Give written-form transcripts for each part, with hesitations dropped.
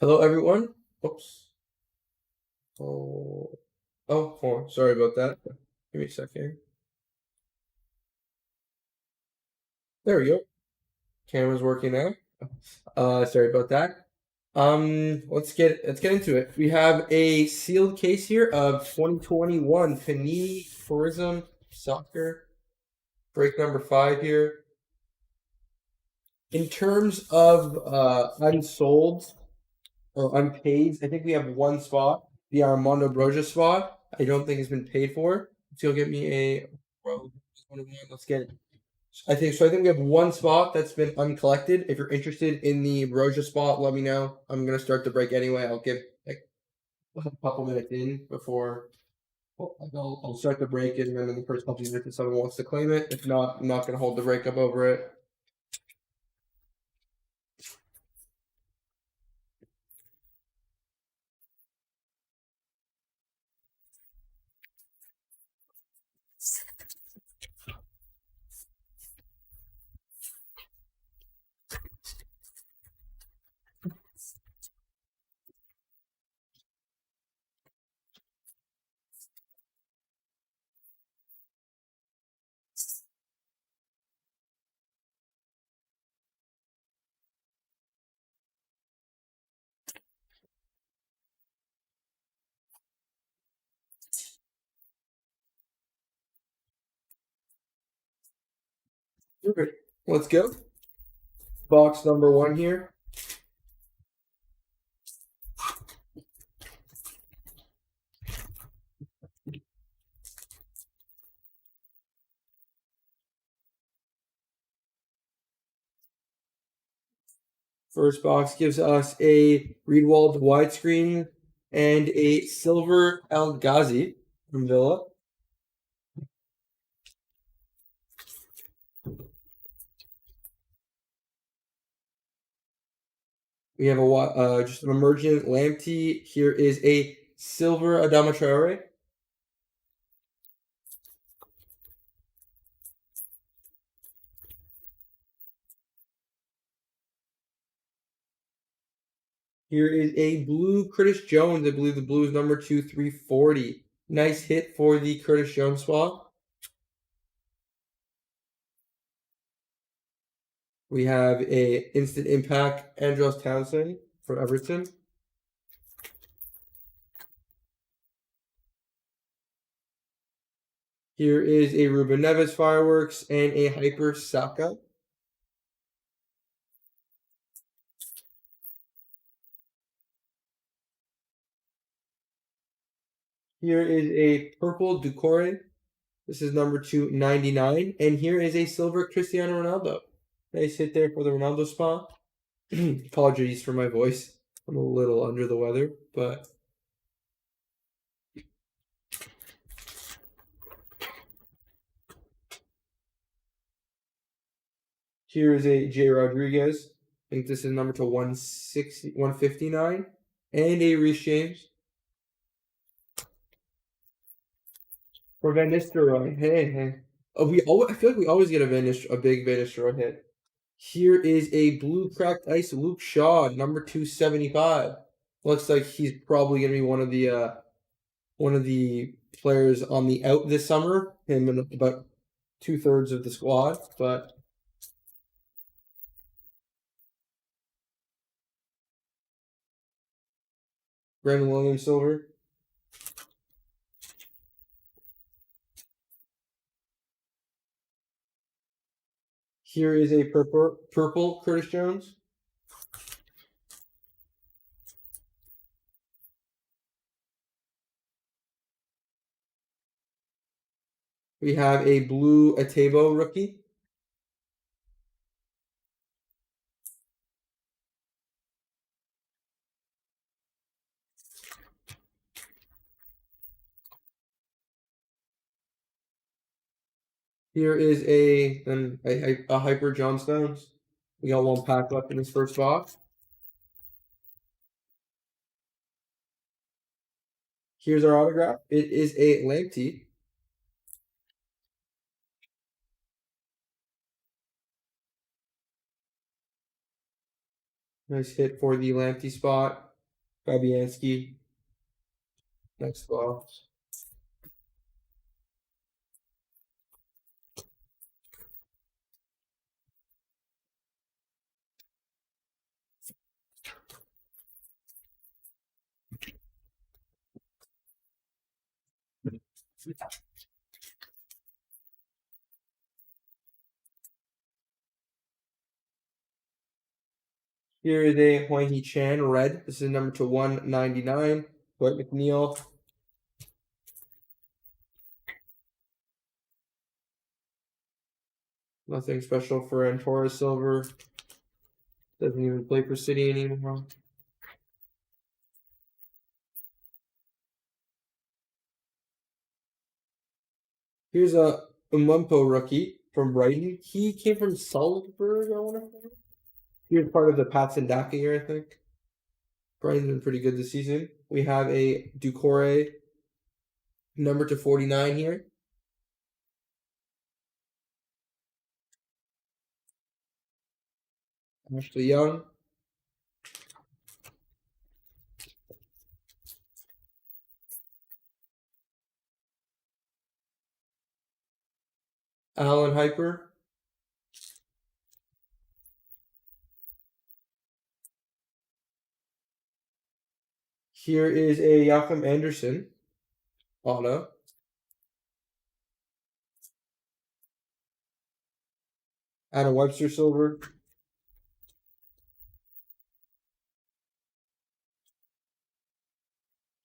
Hello, everyone. Oops. Oh, sorry about that. Give me a second. There we go. Camera's working now. Sorry about that. Let's get into it. We have a sealed case here of 2021 Panini Prizm Soccer break number 5 here. In terms of unsold or unpaid, I think we have one spot, the Armando Broja spot. I don't think it's been paid for. So you'll get me a let's get it. I think we have one spot that's been uncollected. If you're interested in the Broja spot, let me know. I'm gonna start the break anyway. I'll give like a couple minutes in before I'll start the break, and then in the first couple minutes if someone wants to claim it. If not, I'm not gonna hold the break up over it. Perfect. Let's go. Box number 1 here. First box gives us a Reedwald widescreen and a silver El Ghazi from Villa. We have just an emergent Lamptey. Here is a silver Adama Traore. Here is a blue Curtis Jones. I believe the blue is number 2340. Nice hit for the Curtis Jones spot. We have a instant impact Andros Townsend from Everton. Here is a Ruben Neves fireworks and a Hyper Saka. Here is a purple Ducore. This is number 299. And here is a silver Cristiano Ronaldo. Nice hit there for the Ronaldo spot. Apologies for my voice. I'm a little under the weather, but here is a J. Rodriguez. I think this is number to 159. And a Reece James. For Van Nistelrooy. Hey. I feel like we always get a big Van Nistelrooy hit. Here is a blue cracked ice Luke Shaw, number 275. Looks like he's probably gonna be one of the players on the out this summer. Him and about 2/3 of the squad, but Brandon Williams silver. Here is a purple Curtis Jones. We have a blue Atebo rookie. Here is a Hyper John Stones. We got one pack left in this first box. Here's our autograph. It is a Lamptey. Nice hit for the Lamptey spot. Fabianski. Next box. Here is a Huang Chan red. This is number to 199. Dwight McNeil. Nothing special for Antora Silver. Doesn't even play for City anymore. Here's a Umumpo rookie from Brighton. He came from Salzburg, I want to say. He was part of the Pats and Daka year, I think. Brighton's been pretty good this season. We have a Ducore number to 49 here. Ashley Young. Alan Hyper. Here is a Joachim Anderson auto. Adam Webster silver.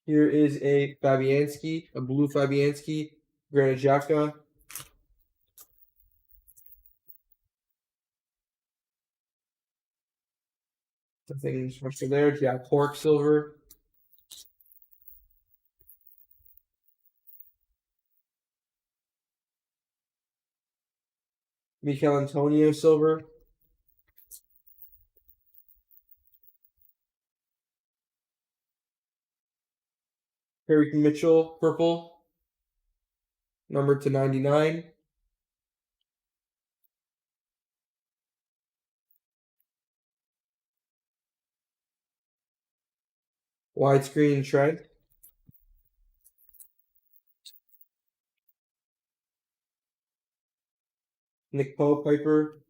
Here is a Fabianski, a blue Fabianski, Granit Xhaka. Nothing special there. Jack Cork silver. Mikel Antonio silver. Harry Mitchell purple. Number to 99. Widescreen Trent. Nick Pope Piper.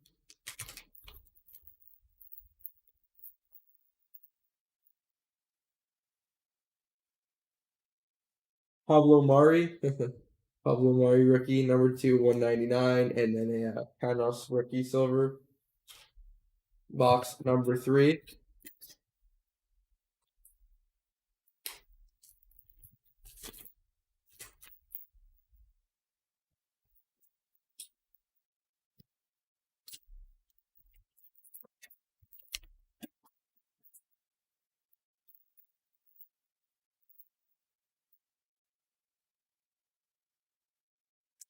Pablo Mari. Pablo Mari rookie, number 2, 199. And then a Panos rookie silver. Box number 3.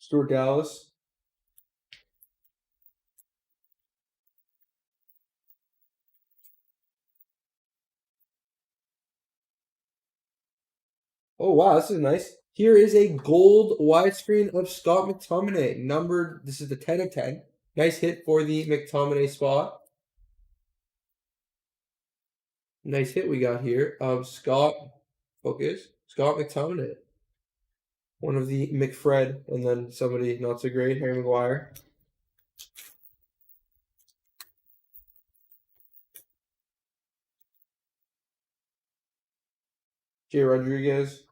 Stuart Dallas. Oh, wow, this is nice. Here is a gold widescreen of Scott McTominay. Numbered, this is the 10 of 10. Nice hit for the McTominay spot. Nice hit we got here of Scott, focus, Scott McTominay. One of the McFred, and then somebody not so great, Harry Maguire. Jay Rodriguez.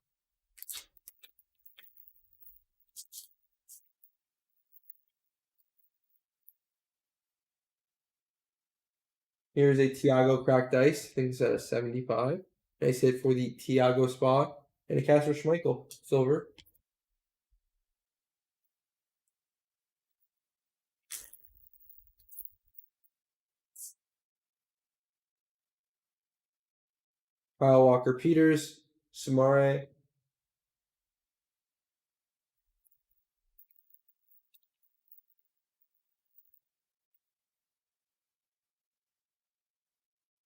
Here's a Thiago cracked ice. I think it's at a 75. Nice hit for the Thiago spot. And a Casper Schmeichel, silver. Kyle Walker Peters, Samare.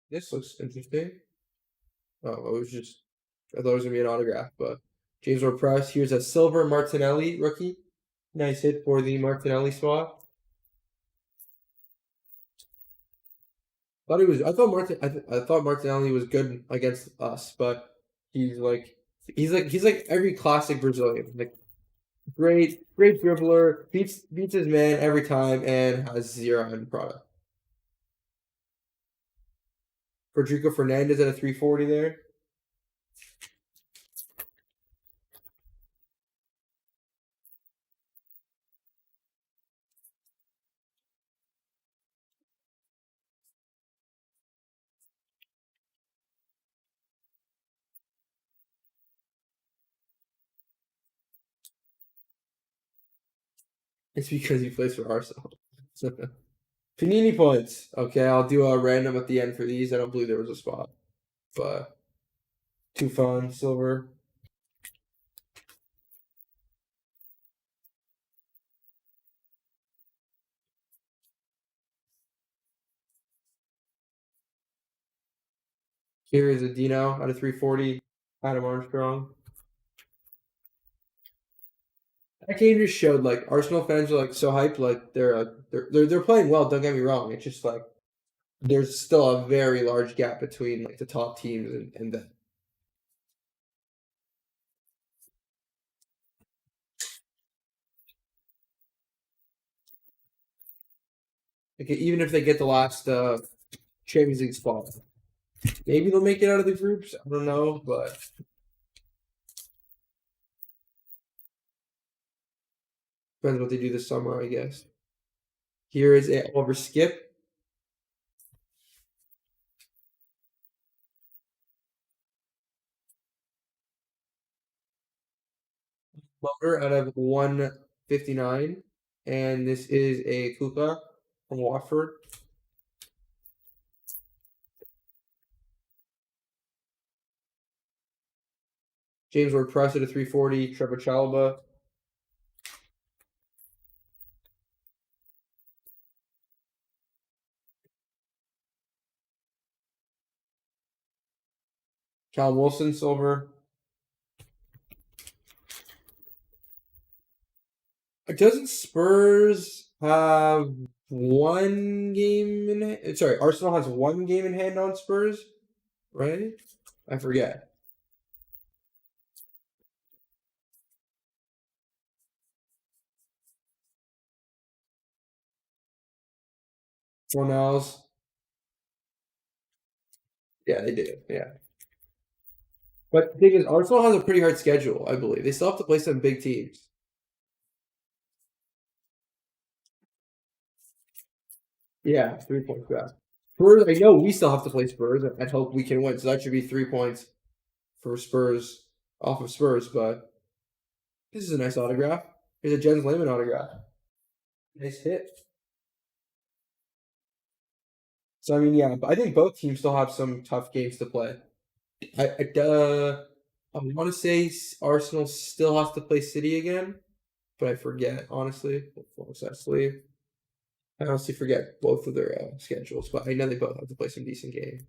This looks interesting. Oh, it was just, I thought it was going to be an autograph, but James Ward-Prowse. Here's a silver Martinelli rookie. Nice hit for the Martinelli spot. Thought he was. I thought I thought Martinelli was good against us, but he's like he's like every classic Brazilian. Like great dribbler, beats his man every time, and has zero end product. Rodrigo Fernandez at a 340 there. It's because he plays for Arsenal. Panini points. Okay, I'll do a random at the end for these. I don't believe there was a spot, but too fun silver. Here is a Dino out of 340. Adam Armstrong. That game just showed like Arsenal fans are like so hyped, like they're playing well. Don't get me wrong. It's just like there's still a very large gap between like the top teams and them. Like even if they get the last Champions League spot, maybe they'll make it out of the groups. I don't know, but depends what they do this summer, I guess. Here is a over skip. Motor out of 159. And this is a Kuka from Watford. James Ward-Prowse at a 340. Trevor Chalobah. Callum Wilson, silver. Doesn't Spurs have one game in hand? Sorry, Arsenal has one game in hand on Spurs, right? I forget. Ronaldo's. Yeah, they do. Yeah. But the thing is, Arsenal has a pretty hard schedule, I believe. They still have to play some big teams. Yeah, 3 points back. Spurs, I know we still have to play Spurs and hope we can win. So that should be 3 points for Spurs off of Spurs. But this is a nice autograph. Here's a Jens Lehmann autograph. Nice hit. So I mean, yeah, but I think both teams still have some tough games to play. I want to say Arsenal still has to play City again, but I forget honestly. I honestly forget both of their schedules, but I know they both have to play some decent game.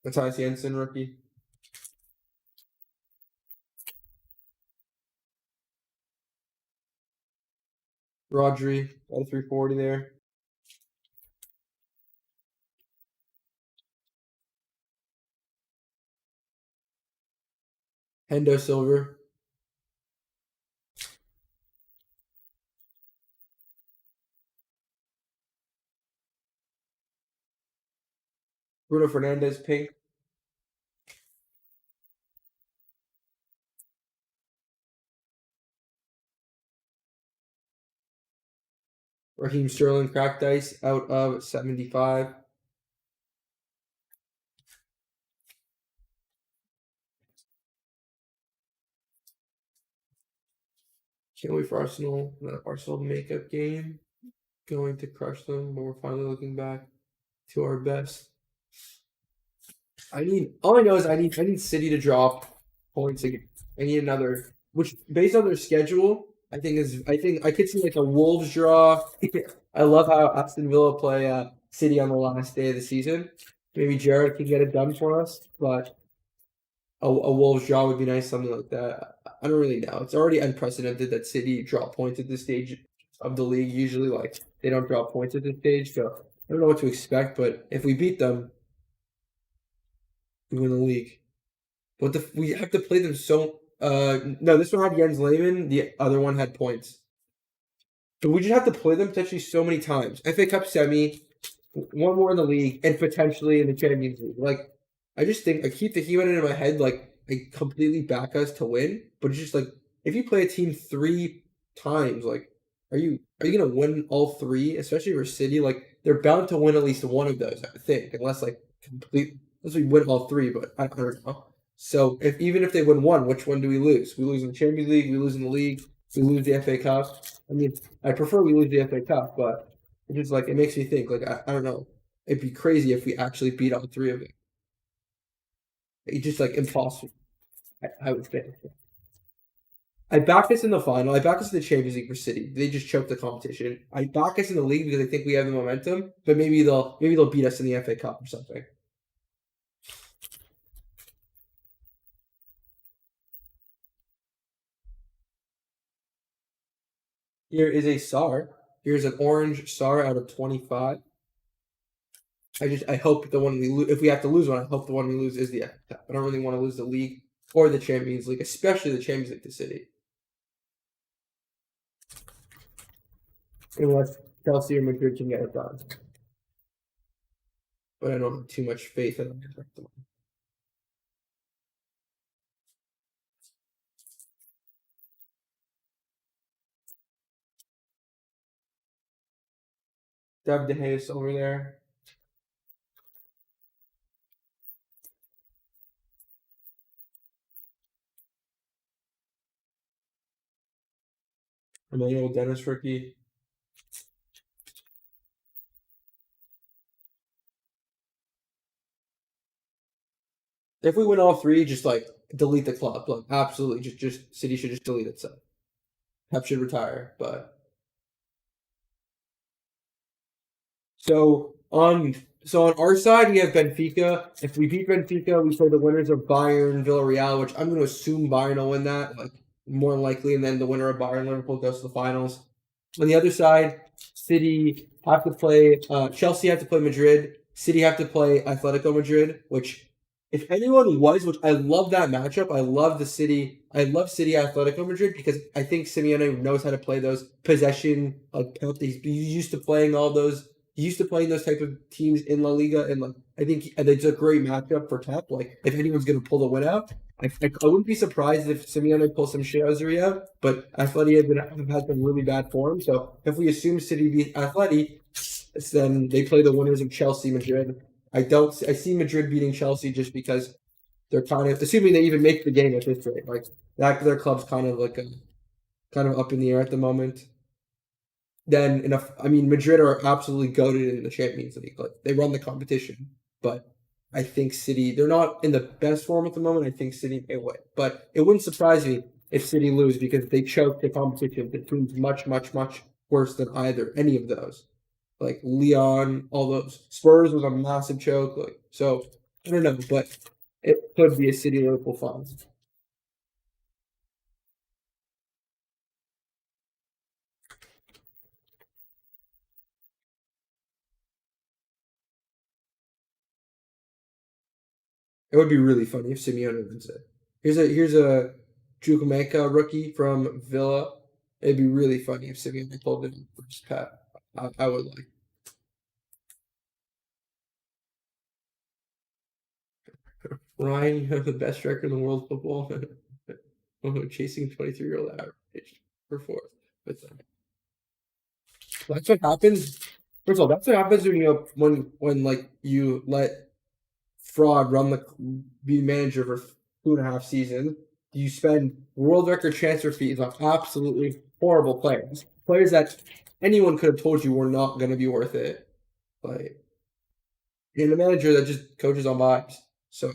Matthias Jensen, rookie. Rodri, out of 340 there. Hendo Silver. Bruno Fernandez, pink. Raheem Sterling, cracked ice, out of 75. Can't wait for Arsenal. The Arsenal makeup game. Going to crush them, but we're finally looking back to our best. All I know is I need City to drop points again. I need another, which based on their schedule, I think I could see like a Wolves draw. I love how Aston Villa play City on the last day of the season. Maybe Jared can get it done for us, but a Wolves draw would be nice, something like that. I don't really know. It's already unprecedented that City drop points at this stage of the league. Usually, like they don't drop points at this stage, so I don't know what to expect. But if we beat them, we win the league. But we have to play them so. No, this one had Jens Lehmann. The other one had points. So we just have to play them potentially so many times. FA Cup semi, one more in the league, and potentially in the Champions League. Like, I just think I keep thinking about it in my head. Like, I completely back us to win, but it's just like if you play a team 3 times, like, are you gonna win all three? Especially for City, like they're bound to win at least one of those. I think, unless like unless we win all three. But I don't know. So if even if they win one, which one do we lose? We lose in the Champions League. We lose in the league. We lose the FA Cup. I mean, I prefer we lose the FA Cup, but it's just like it makes me think. Like I don't know. It'd be crazy if we actually beat all three of them. It's just like impossible. I would say. I back us in the final. I back us in the Champions League for City. They just choked the competition. I back us in the league because I think we have the momentum, but maybe they'll beat us in the FA Cup or something. Here is a SAR. Here's an orange SAR out of 25. I hope the one we lose, if we have to lose one, I hope the one we lose is the FA Cup. I don't really want to lose the league or the Champions League, especially the Champions League to City. Unless Chelsea or Madrid can get it done. But I don't have too much faith in them. Deb DeHace over there. Emmanuel Dennis rookie. If we win all three, just like delete the club. Like absolutely, just City should just delete itself. Pep should retire. But so on our side, we have Benfica. If we beat Benfica, we play the winners of Bayern, Villarreal, which I'm going to assume Bayern will win that, like more likely, and then the winner of Bayern, Liverpool goes to the finals. On the other side, City have to play. Chelsea have to play Madrid. City have to play Atletico Madrid, which if anyone which I love that matchup. I love the City. I love City Atletico Madrid because I think Simeone knows how to play those possession like he's used to playing all those. He's used to playing those type of teams in La Liga, and like I think it's a great matchup for Pep. Like if anyone's gonna pull the win out, I wouldn't be surprised if Simeone pulls some Shazuri out, but Atleti have had some really bad form. So if we assume City beat Atleti, then they play the winners of Chelsea, Madrid. I see Madrid beating Chelsea just because they're kind of assuming they even make the game at this rate. Like that, their club's kind of like kind of up in the air at the moment. Then enough. I mean, Madrid are absolutely goaded in the Champions League. Like they run the competition, but I think City they're not in the best form at the moment. I think City may win, but it wouldn't surprise me if City lose because they choke the competition. The team's much worse than either any of those. Like Leon, all those Spurs was a massive choke. Like so, I don't know, but it could be a City Liverpool final. It would be really funny if Simeone wins it. Here's a Chukwuemeka rookie from Villa. It'd be really funny if Simeone pulled it in first Pat. I would like. Ryan, you have the best record in the world of football. Chasing 23-year-old average for fourth. But that's what happens. First of all, that's what happens when when like you let fraud run be manager for 2.5 seasons. You spend world record transfer fees on absolutely horrible players that anyone could have told you were not going to be worth it. Like, and a manager that just coaches on vibes. So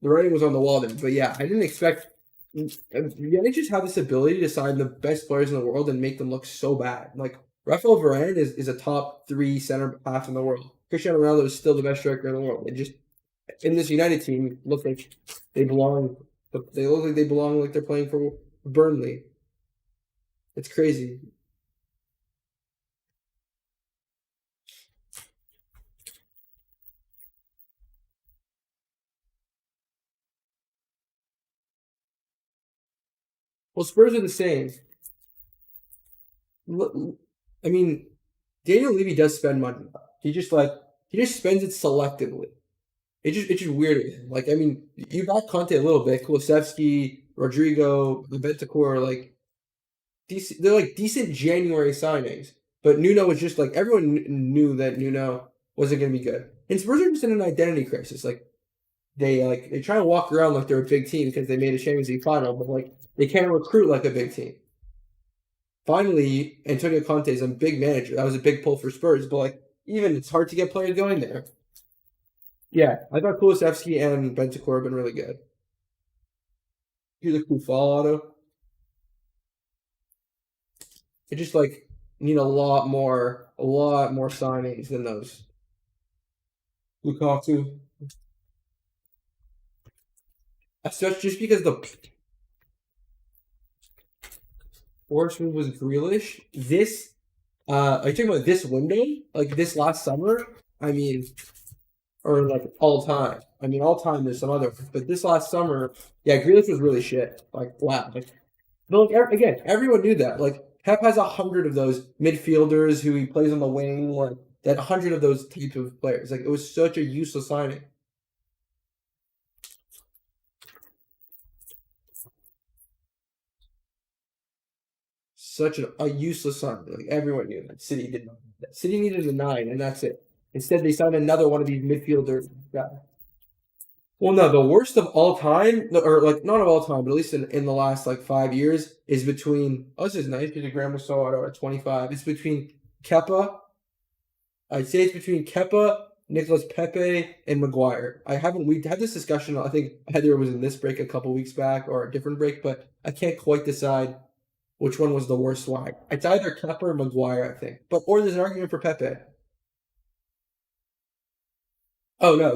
the writing was on the wall then. But yeah, I didn't expect. They just have this ability to sign the best players in the world and make them look so bad. Like Rafael Varane is a top 3 center half in the world. Cristiano Ronaldo is still the best striker in the world. It just in this United team look like they belong. They look like they belong like they're playing for Burnley. It's crazy. Well, Spurs are the same. I mean, Daniel Levy does spend money. He just spends it selectively. It's just weird with him. Like I mean, you got Conte a little bit, Kulusevski, Rodrigo, Bentancur, like decent. They're like decent January signings. But Nuno was just like everyone knew that Nuno wasn't going to be good. And Spurs are just in an identity crisis. They try to walk around like they're a big team because they made a Champions League final, but like they can't recruit like a big team. Finally, Antonio Conte is a big manager. That was a big pull for Spurs, but like even it's hard to get players going there. Yeah, I thought Kulusevski and Bentancur have been really good. Here's a cool fall auto. It just like need a lot more signings than those. Lukaku. Especially just because the worst move was Grealish. Are you talking about this window? Like this last summer? I mean, or like all time. I mean, all time there's some other, but this last summer, yeah, Grealish was really shit. Like wow, like but like again, everyone knew that. Like Pep has 100 of those midfielders who he plays on the wing, like that 100 of those type of players. Like it was such a useless signing. Such a useless signing. Like everyone knew that City did not. City needed a nine, and that's it. Instead, they signed another one of these midfielder guys. Well, no, the worst of all time, or like not of all time, but at least in the last like 5 years, is between. Oh, this is nice because Graham was so auto at 25. It's between Kepa. I'd say it's between Kepa, Nicholas Pepe, and Maguire. I haven't. We had this discussion. I think Heather was in this break a couple weeks back or a different break, but I can't quite decide which one was the worst swag. It's either Kepa or Maguire, I think. But or there's an argument for Pepe. Oh no,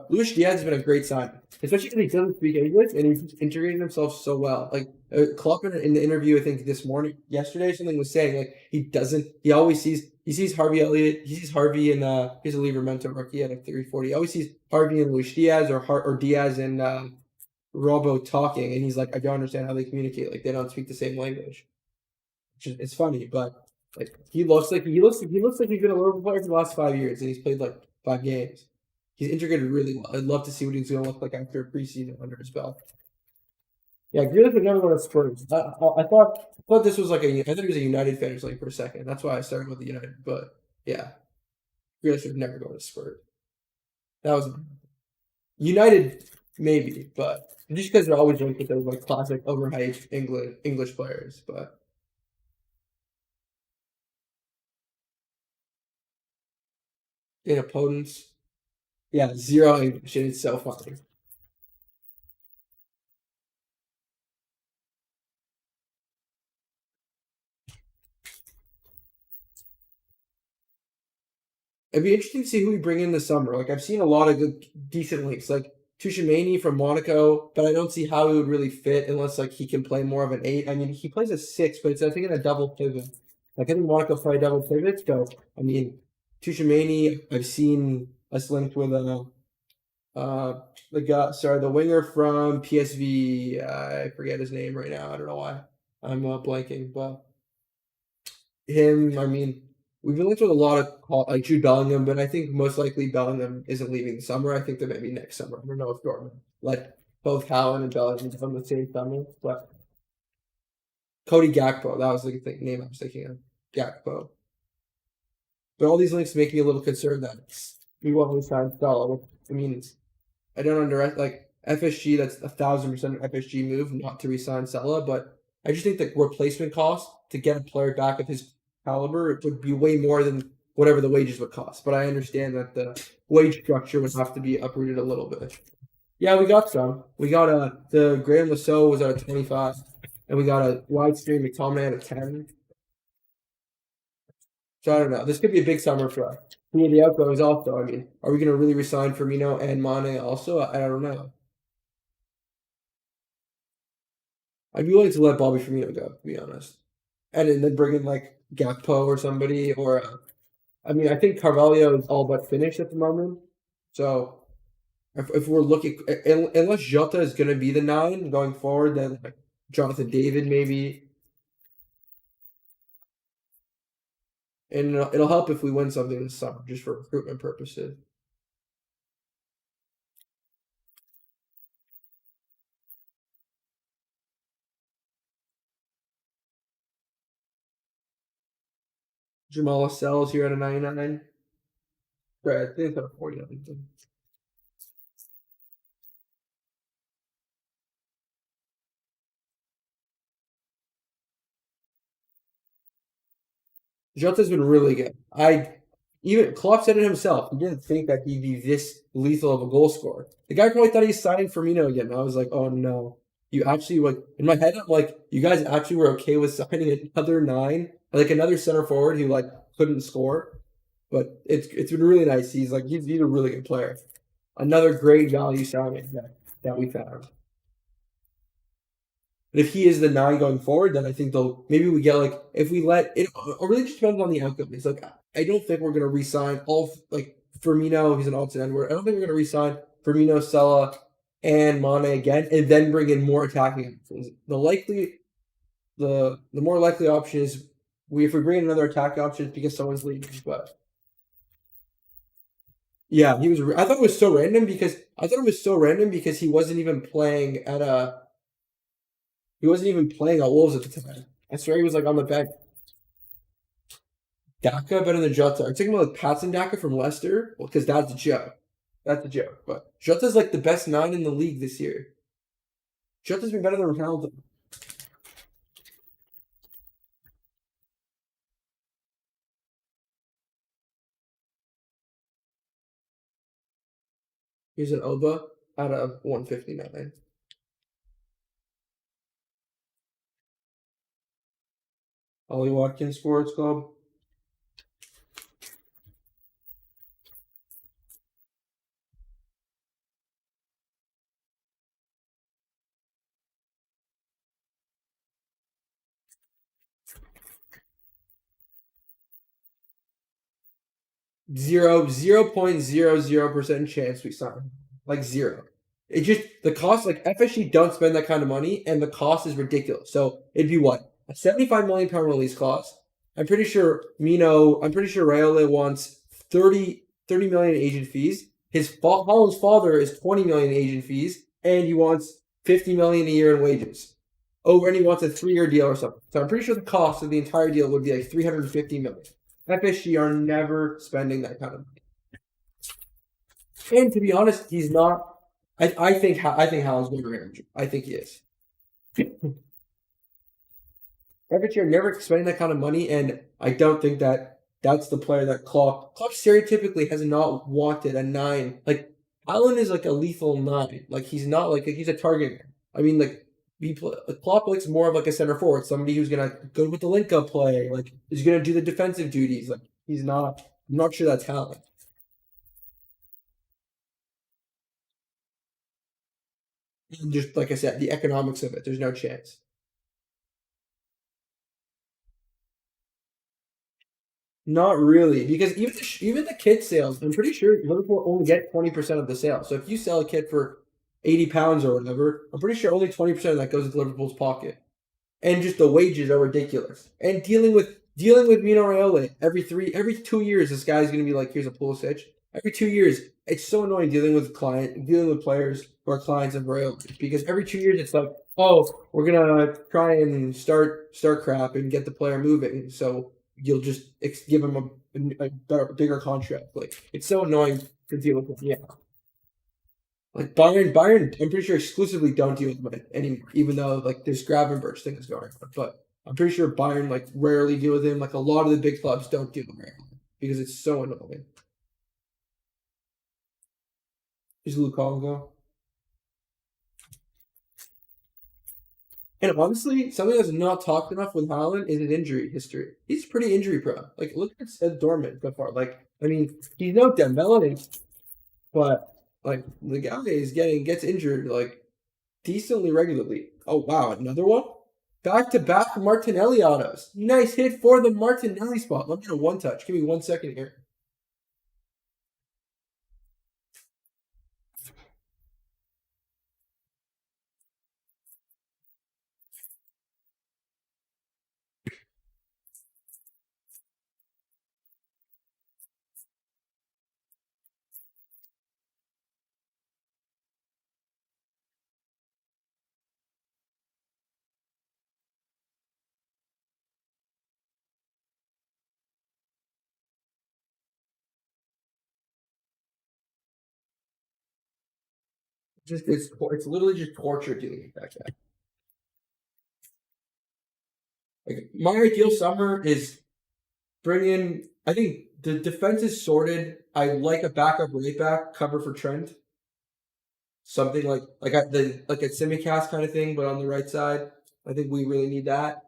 Luis Diaz has been a great sign, especially because he doesn't speak English and he's integrating himself so well. Like Klopp in the interview, I think this morning, yesterday, something was saying like he doesn't. He sees Harvey Elliott, he sees Harvey and he's a Livramento rookie at a 340. He always sees Harvey and Luis Diaz or Diaz and Robo talking, and he's like, I don't understand how they communicate. Like they don't speak the same language. It's funny, but like he looks like he's been a Liverpool player for the last 5 years, and he's played like 5 games. He's integrated really well. I'd love to see what he's going to look like after a preseason under his belt. Yeah, Grealish would never go to Spurs. I thought this was like I thought he was a United fan like for a second. That's why I started with the United. But yeah, Grealish would never go to Spurs. That was United maybe, but just because they're always linked with those like classic overhyped English players. But in opponents, yeah, zero English. And it's so funny. It'd be interesting to see who we bring in this summer. Like I've seen a lot of good, decent links, like Tushimani from Monaco, but I don't see how he would really fit unless like he can play more of an eight. I mean, he plays a six, but it's I think in a double pivot. Like I think Monaco play double pivot. So I mean, Tushimani, I've seen us linked with the guy, sorry, the winger from PSV. I forget his name right now. I don't know why I'm blanking, but him. I mean, we've been linked with a lot of like Jude Bellingham, but I think most likely Bellingham isn't leaving the summer. I think that maybe next summer. I don't know if Dortmund let both Haaland and Bellingham from the same summer, but Cody Gakpo, that was the name I was thinking of. Gakpo. But all these links make me a little concerned that we won't resign Salah. I mean, I don't underestimate like FSG. That's 1,000% FSG move not to resign Salah, but I just think the replacement cost to get a player back of his caliber it would be way more than whatever the wages would cost. But I understand that the wage structure would have to be uprooted a little bit. Yeah, we got some. We got the Graham Lasso was at a 25, and we got a wide stream McTominay at a 10. So I don't know. This could be a big summer for us. Yeah, the outgo is also. I mean, are we going to really resign Firmino and Mane also? I don't know. I'd be willing to let Bobby Firmino go, to be honest, and then bring in like Gakpo or somebody. Or I mean, I think Carvalho is all but finished at the moment. So if we're looking, unless Jota is going to be the nine going forward, then like, Jonathan David maybe, and it'll help if we win something this summer just for recruitment purposes. Jamal Lascelles here at a 99. Right, I think it's at a 49. Jota's been really good. I even Klopp said it himself. He didn't think that he'd be this lethal of a goal scorer. The guy probably thought he's signing Firmino again. I was like, oh no. You actually like in my head I'm like, you guys actually were okay with signing another nine, like another center forward who like couldn't score. But it's been really nice. He's a really good player. Another great value signing that we found. But if he is the nine going forward, then I think they'll maybe we get like if we let it really just depends on the outcome. It's like I don't think we're gonna resign all like Firmino, he's an alternate end. I don't think we're gonna resign Firmino, Salah, and Mane again, and then bring in more attacking options. The more likely option is we if we bring in another attack option it's because someone's leaving. But yeah, he was. I thought it was so random because he wasn't even playing at a he wasn't even playing at Wolves at the time. I swear he was like on the bench. Daka better than Jota. Are you talking about like Patson Daka from Leicester? Well, because that's a joke. That's a joke. But Jota's like the best nine in the league this year. Jota's been better than Ronaldo. Here's an Oba out of 159. Ollie Watkins Sports Club. 0.00% chance we sign. Like zero. It just the cost like FSG don't spend that kind of money and the cost is ridiculous. So it'd be what? A 75 million pound release cost. I'm pretty sure Raiola wants 30 million in agent fees. Holland's father is 20 million in agent fees, and he wants 50 million a year in wages. Oh, and he wants a 3-year deal or something. So I'm pretty sure the cost of the entire deal would be like 350 million. FSG are never spending that kind of money. And to be honest, he's not. I think Haaland's going to Real Madrid. I think he is. FSG are never spending that kind of money, and I don't think that that's the player that Klopp stereotypically has not wanted a nine. Like Haaland is like a lethal nine. Like he's not like he's a target man. I mean, like Klopp likes more of like a center forward, somebody who's gonna go with the link up play, like is gonna do the defensive duties. Like he's not. I'm not sure that's Haaland. And just like I said, the economics of it, there's no chance. Not really, because even the kit sales, I'm pretty sure Liverpool only get 20% of the sale. So if you sell a kit for £80 or whatever, I'm pretty sure only 20% of that goes into Liverpool's pocket. And just the wages are ridiculous. And dealing with Mino Raiola every 2 years, this guy's gonna be like, here's a Pulisic. Every 2 years, it's so annoying dealing with players who are clients of Raiola because every 2 years it's like, oh, we're gonna try and start crap and get the player moving. So you'll just give him a bigger contract. Like it's so annoying to deal with. Yeah. Like Bayern, I'm pretty sure exclusively don't deal with him anymore, even though like this Gravenberch thing is going on. But I'm pretty sure Bayern like rarely deal with him. Like a lot of the big clubs don't deal with him because it's so annoying. He's Lukongo. And honestly, something that's not talked enough with Haaland is his injury history. He's pretty injury prone. Like look at Dortmund so far. Like I mean, he's no Dembele, but like the guy gets injured like decently regularly. Oh wow, another one? Back to back Martinelli autos. Nice hit for the Martinelli spot. Let me get a one touch. Give me 1 second here. Just it's literally just torture dealing with that guy. Like my ideal summer is bring in. I think the defense is sorted. I like a backup right back cover for Trent. Something like a simicast kind of thing, but on the right side. I think we really need that.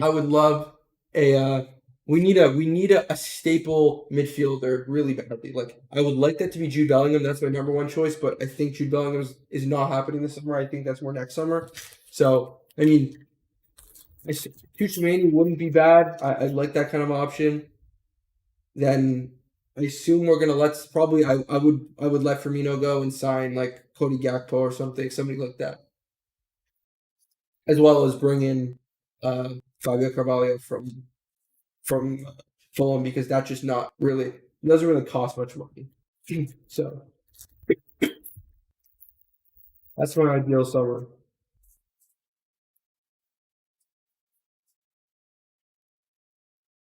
I would love a we need a staple midfielder really badly. Like I would like that to be Jude Bellingham. That's my number one choice, but I think Jude Bellingham is not happening this summer. I think that's more next summer. So I mean, Tuchemani wouldn't be bad. I'd like that kind of option. Then I assume we're gonna let probably I would let Firmino go and sign like Cody Gakpo or somebody like that, as well as bring in Fabio Carvalho from Fulham because that's just not really it doesn't really cost much money. So that's my ideal summer.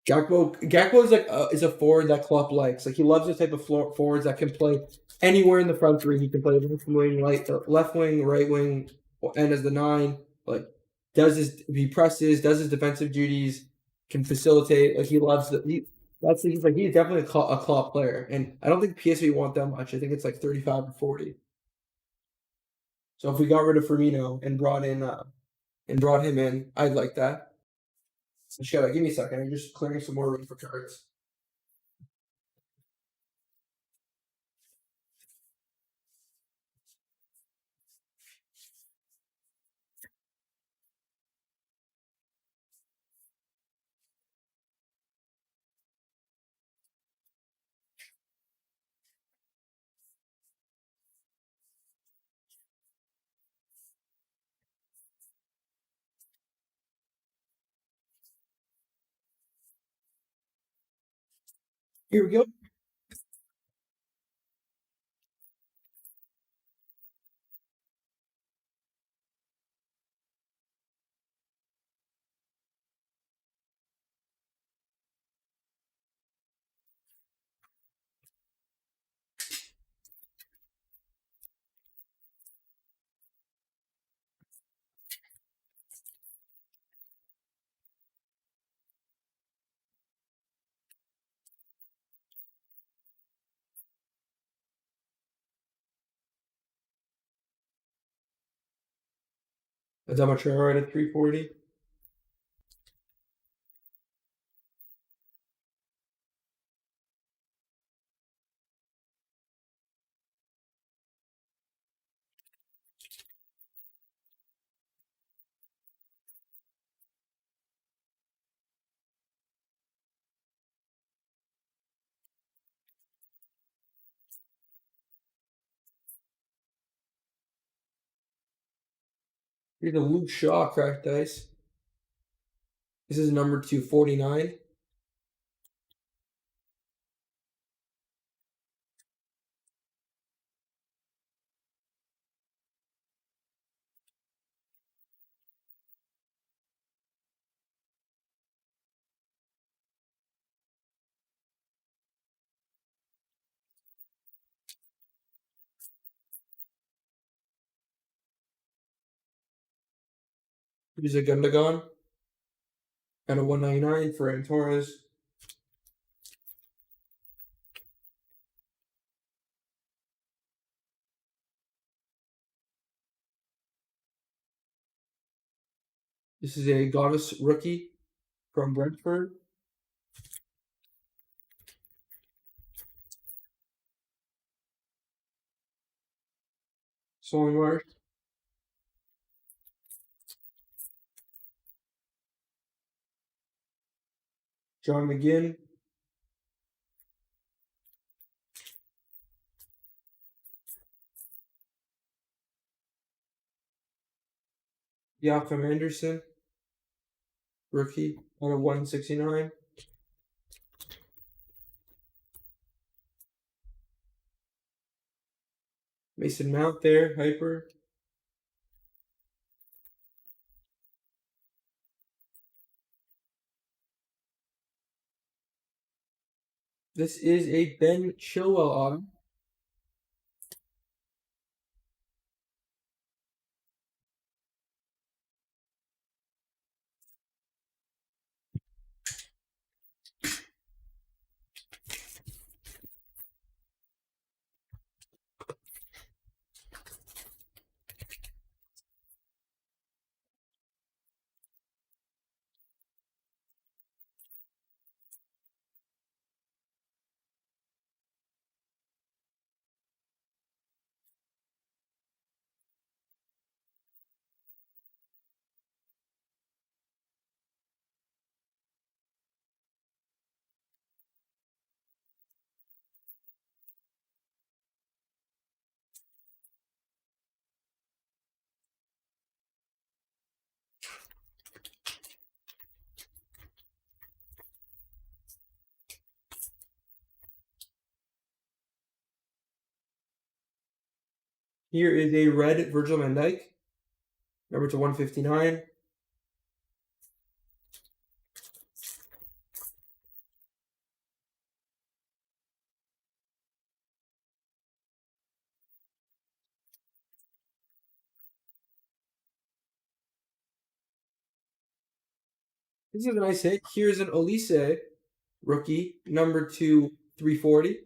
Gakpo is a forward that Klopp likes. Like he loves the type of forwards that can play anywhere in the front three. He can play left wing, right wing, and as the nine. Like he presses, does his defensive duties, can facilitate. Like he loves he's definitely a Klopp player, and I don't think PSV want that much. I think it's like 35 or 40. So if we got rid of Firmino and brought him in, I'd like that. So give me a second. I'm just clearing some more room for cards. Here we go. Adama Traore at 340. Here's a Luke Shaw cracked dice. This is number 249. Here's a Gundogan and a 199 for Torres. This is a Goddess rookie from Brentford. Solingard. John McGinn. Joachim Anderson, rookie on a 169. Mason Mount there, hyper. This is a Ben Chilwell auto. Here is a red Virgil van Dijk, number to 159. This is a nice hit. Here's an Olise rookie, number to 340.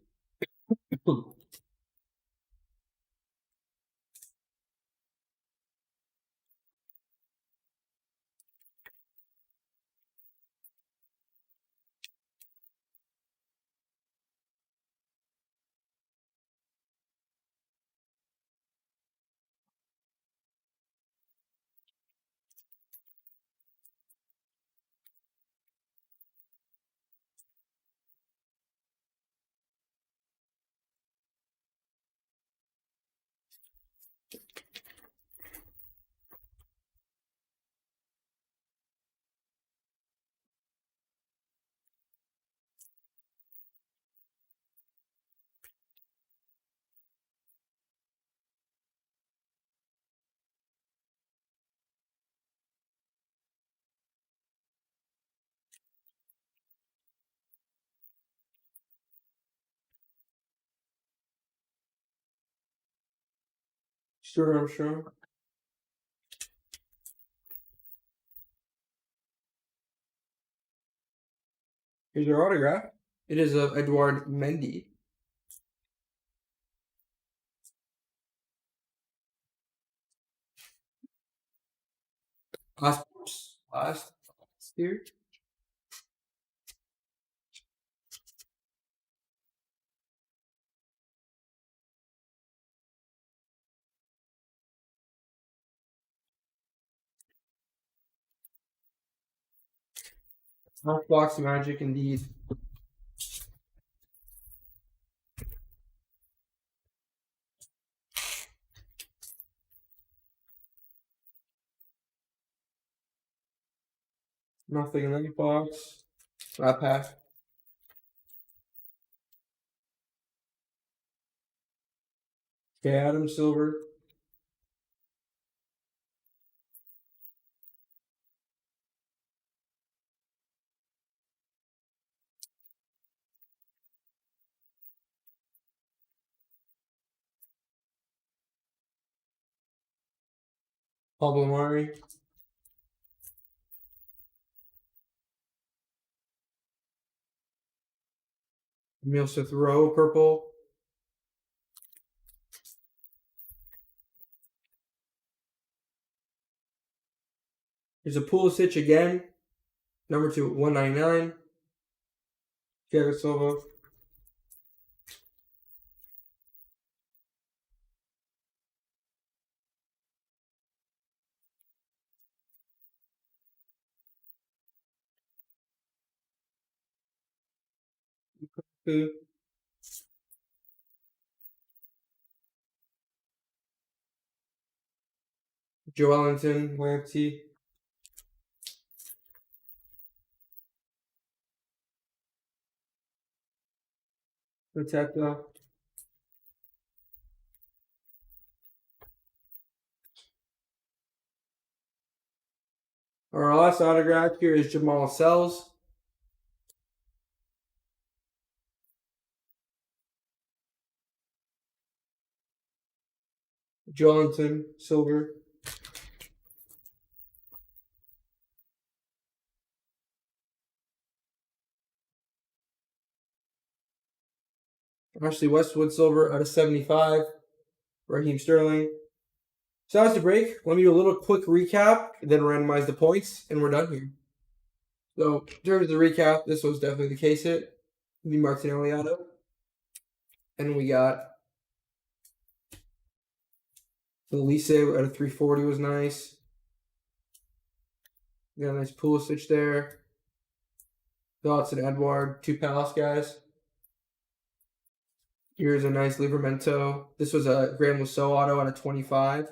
Sure, I'm sure. Here's your autograph. It is of Edouard Mendy. Last here. Box magic indeed. Nothing in that box. That pack. Okay, Adam Silver. Pablo Mari. Emil Smith Rowe, purple. Here's a Pulisic again. Number to 199. Thiago Silva. Joelinton, Lamptey. Mateta. Our last autograph here is Jamal Sells. Joelinton, silver. Ashley Westwood, silver out of 75. Raheem Sterling. So that's the break. Let me do a little quick recap, then randomize the points, and we're done here. So, in terms of the recap, this was definitely the case hit. The Martinelli auto. And we got the Elise out of 340 was nice. We got a nice Pulisic there. Dotson, Edouard, two Palace guys. Here's a nice Livramento. This was a Graham Lasso auto out of 25.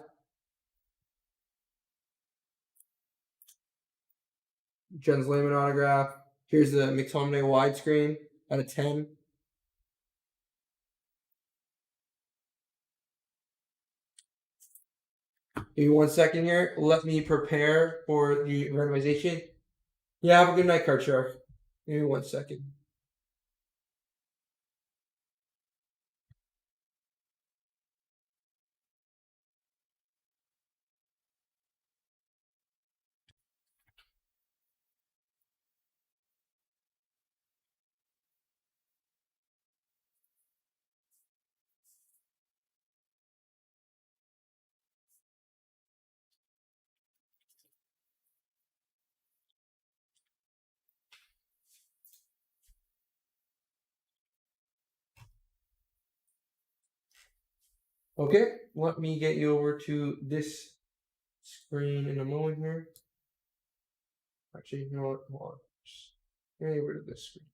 Jens Lehmann autograph. Here's the McTominay widescreen out of 10. Give me 1 second here. Let me prepare for the randomization. Yeah, have a good night, Card Shark. Give me 1 second. Okay, let me get you over to this screen in a moment here. Actually, you know what? Hold on. Just get over to this screen.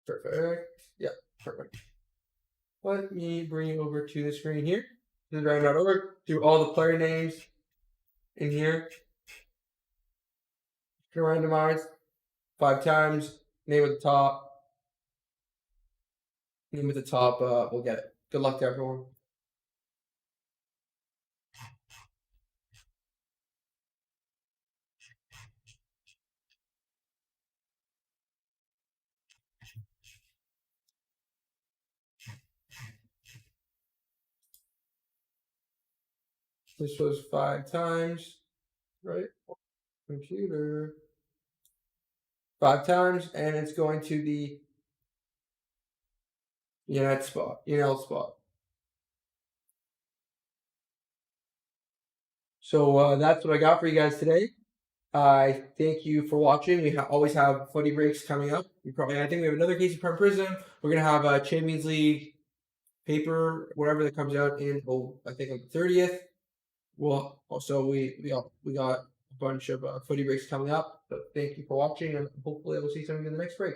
Perfect. Yeah, perfect. Let me bring you over to the screen here. Just round that over. Do all the player names in here. Can randomize 5 times. Name at the top. Name at the top. We'll get it. Good luck to everyone. This was 5 times, right? Computer. 5 times, and it's going to the United spot. United spot. So that's what I got for you guys today. I thank you for watching. We always have funny breaks coming up. I think we have another case of Prizm. We're gonna have a Champions League paper, whatever that comes out in I think on the 30th. Well, also we got a bunch of footy breaks coming up. So thank you for watching, and hopefully I will see some of you in the next break.